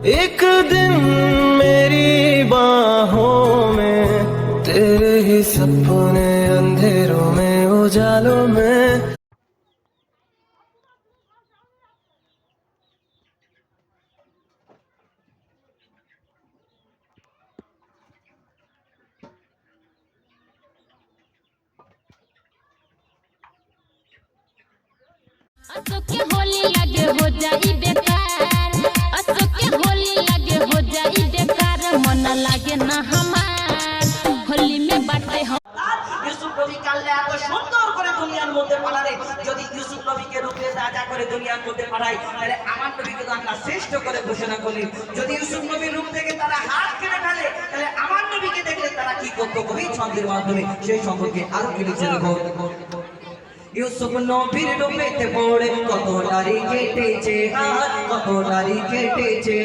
एक दिन मेरी बाहों में तेरे ही सपने, अंधेरों में उजालों में। अशोक के होली लगे हो जाई बेकार, अशोक के होली लगे हो जाई बेकार, मन लागे ना हमार होली में बाटे हम। ইউসুফ নবী কাল্লে এত সুন্দর করে দুনিয়ার মধ্যে পাঠালে, যদি ইউসুফ নবীকে রূপে রাজা করে দুনিয়ার মধ্যে পাঠায়, তাহলে আমার নবীকে তো আল্লাহ শ্রেষ্ঠ করে ঘোষণা করলেন। যদি ইউসুফ নবীর রূপ থেকে তারা হাত কেটে ফেলে, তাহলে আমার নবীকে দেখলে তারা কি করতো? কবি ছন্দের মাধ্যমে সেই সম্পর্কে আরো কি লিখছে দেখো। ইউসুফ নবীর রূপেতে পড়ে কত নারী কেটেছে হাত, কত নারী কেটেছে